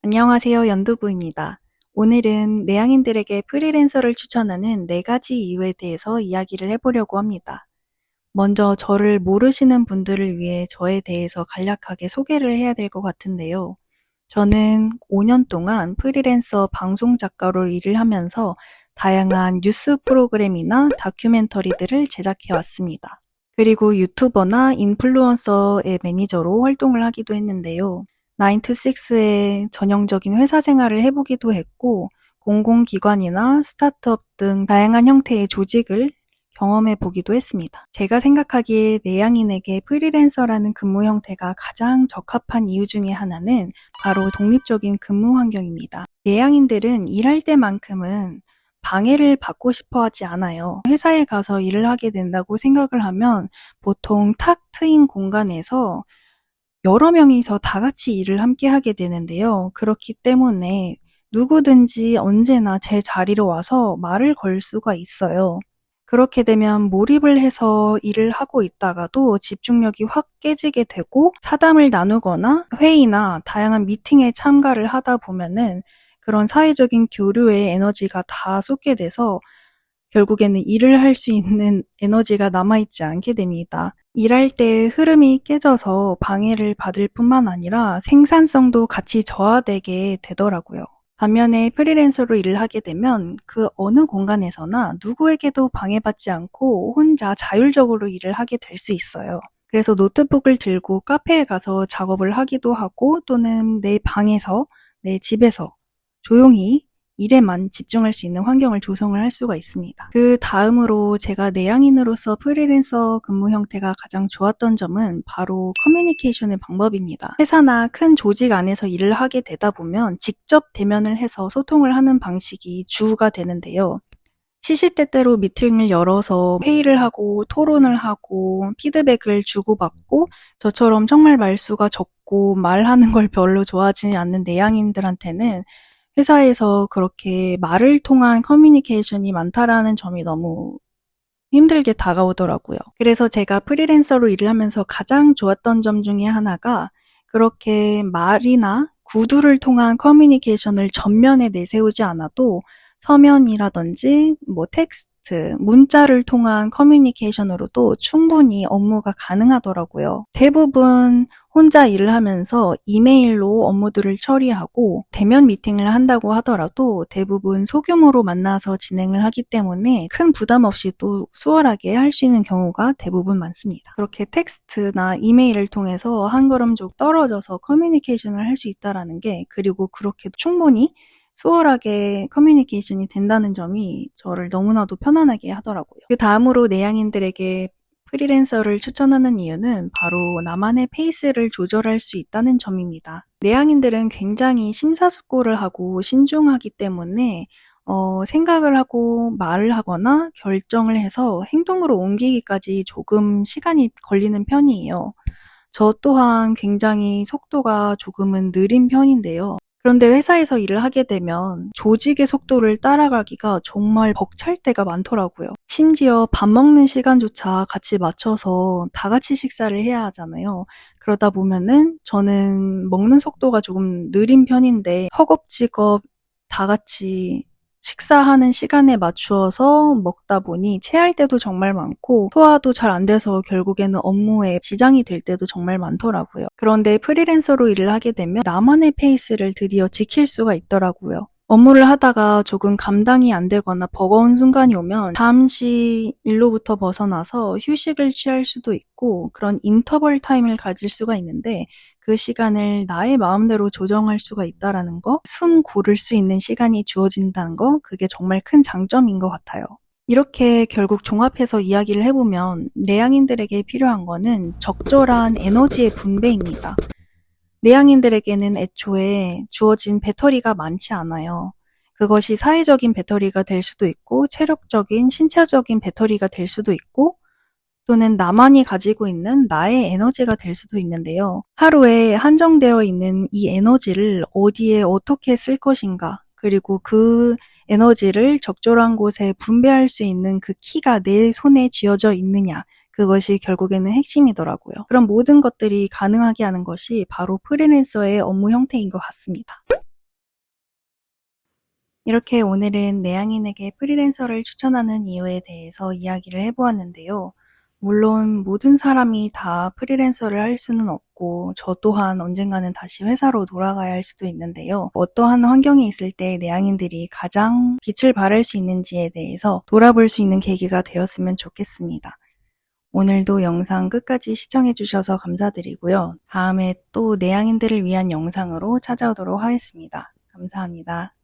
안녕하세요. 연두부입니다. 오늘은 내향인들에게 프리랜서를 추천하는 4가지 이유에 대해서 이야기를 해보려고 합니다. 먼저 저를 모르시는 분들을 위해 저에 대해서 간략하게 소개를 해야 될 것 같은데요. 저는 5년 동안 프리랜서 방송 작가로 일을 하면서 다양한 뉴스 프로그램이나 다큐멘터리들을 제작해 왔습니다. 그리고 유튜버나 인플루언서의 매니저로 활동을 하기도 했는데요. 9 to 6의 전형적인 회사 생활을 해보기도 했고, 공공기관이나 스타트업 등 다양한 형태의 조직을 경험해 보기도 했습니다. 제가 생각하기에 내향인에게 프리랜서라는 근무 형태가 가장 적합한 이유 중에 하나는 바로 독립적인 근무 환경입니다. 내향인들은 일할 때만큼은 방해를 받고 싶어 하지 않아요. 회사에 가서 일을 하게 된다고 생각을 하면 보통 탁 트인 공간에서 여러 명이서 다 같이 일을 함께 하게 되는데요. 그렇기 때문에 누구든지 언제나 제 자리로 와서 말을 걸 수가 있어요. 그렇게 되면 몰입을 해서 일을 하고 있다가도 집중력이 확 깨지게 되고 사담을 나누거나 회의나 다양한 미팅에 참가를 하다 보면은 그런 사회적인 교류의 에너지가 다 쏟게 돼서 결국에는 일을 할 수 있는 에너지가 남아있지 않게 됩니다. 일할 때 흐름이 깨져서 방해를 받을 뿐만 아니라 생산성도 같이 저하되게 되더라고요. 반면에 프리랜서로 일을 하게 되면 그 어느 공간에서나 누구에게도 방해받지 않고 혼자 자율적으로 일을 하게 될 수 있어요. 그래서 노트북을 들고 카페에 가서 작업을 하기도 하고 또는 내 방에서, 내 집에서 조용히 일에만 집중할 수 있는 환경을 조성을 할 수가 있습니다. 그 다음으로 제가 내향인으로서 프리랜서 근무 형태가 가장 좋았던 점은 바로 커뮤니케이션의 방법입니다. 회사나 큰 조직 안에서 일을 하게 되다 보면 직접 대면을 해서 소통을 하는 방식이 주가 되는데요. 시시때때로 미팅을 열어서 회의를 하고 토론을 하고 피드백을 주고받고 저처럼 정말 말수가 적고 말하는 걸 별로 좋아하지 않는 내향인들한테는 회사에서 그렇게 말을 통한 커뮤니케이션이 많다라는 점이 너무 힘들게 다가오더라고요. 그래서 제가 프리랜서로 일을 하면서 가장 좋았던 점 중에 하나가 그렇게 말이나 구두를 통한 커뮤니케이션을 전면에 내세우지 않아도 서면이라든지 텍스트, 문자를 통한 커뮤니케이션으로도 충분히 업무가 가능하더라고요. 대부분 혼자 일을 하면서 이메일로 업무들을 처리하고 대면 미팅을 한다고 하더라도 대부분 소규모로 만나서 진행을 하기 때문에 큰 부담 없이 또 수월하게 할 수 있는 경우가 대부분 많습니다. 그렇게 텍스트나 이메일을 통해서 한 걸음 좀 떨어져서 커뮤니케이션을 할 수 있다는 게 그리고 그렇게 충분히 수월하게 커뮤니케이션이 된다는 점이 저를 너무나도 편안하게 하더라고요. 그 다음으로 내향인들에게 프리랜서를 추천하는 이유는 바로 나만의 페이스를 조절할 수 있다는 점입니다. 내향인들은 굉장히 심사숙고를 하고 신중하기 때문에 생각을 하고 말을 하거나 결정을 해서 행동으로 옮기기까지 조금 시간이 걸리는 편이에요. 저 또한 굉장히 속도가 조금은 느린 편인데요. 그런데 회사에서 일을 하게 되면 조직의 속도를 따라가기가 정말 벅찰 때가 많더라고요. 심지어 밥 먹는 시간조차 같이 맞춰서 다 같이 식사를 해야 하잖아요. 그러다 보면은 저는 먹는 속도가 조금 느린 편인데 허겁지겁 다 같이 식사하는 시간에 맞추어서 먹다 보니 체할 때도 정말 많고 소화도 잘 안 돼서 결국에는 업무에 지장이 될 때도 정말 많더라고요. 그런데 프리랜서로 일을 하게 되면 나만의 페이스를 드디어 지킬 수가 있더라고요. 업무를 하다가 조금 감당이 안 되거나 버거운 순간이 오면 잠시 일로부터 벗어나서 휴식을 취할 수도 있고 그런 인터벌 타임을 가질 수가 있는데 그 시간을 나의 마음대로 조정할 수가 있다라는 거, 숨 고를 수 있는 시간이 주어진다는 거, 그게 정말 큰 장점인 것 같아요. 이렇게 결국 종합해서 이야기를 해보면 내향인들에게 필요한 거는 적절한 에너지의 분배입니다. 내향인들에게는 애초에 주어진 배터리가 많지 않아요. 그것이 사회적인 배터리가 될 수도 있고 체력적인, 신체적인 배터리가 될 수도 있고 또는 나만이 가지고 있는 나의 에너지가 될 수도 있는데요. 하루에 한정되어 있는 이 에너지를 어디에 어떻게 쓸 것인가, 그리고 그 에너지를 적절한 곳에 분배할 수 있는 그 키가 내 손에 쥐어져 있느냐, 그것이 결국에는 핵심이더라고요. 그런 모든 것들이 가능하게 하는 것이 바로 프리랜서의 업무 형태인 것 같습니다. 이렇게 오늘은 내향인에게 프리랜서를 추천하는 이유에 대해서 이야기를 해보았는데요. 물론 모든 사람이 다 프리랜서를 할 수는 없고 저 또한 언젠가는 다시 회사로 돌아가야 할 수도 있는데요. 어떠한 환경에 있을 때 내향인들이 가장 빛을 발할 수 있는지에 대해서 돌아볼 수 있는 계기가 되었으면 좋겠습니다. 오늘도 영상 끝까지 시청해주셔서 감사드리고요. 다음에 또 내향인들을 위한 영상으로 찾아오도록 하겠습니다. 감사합니다.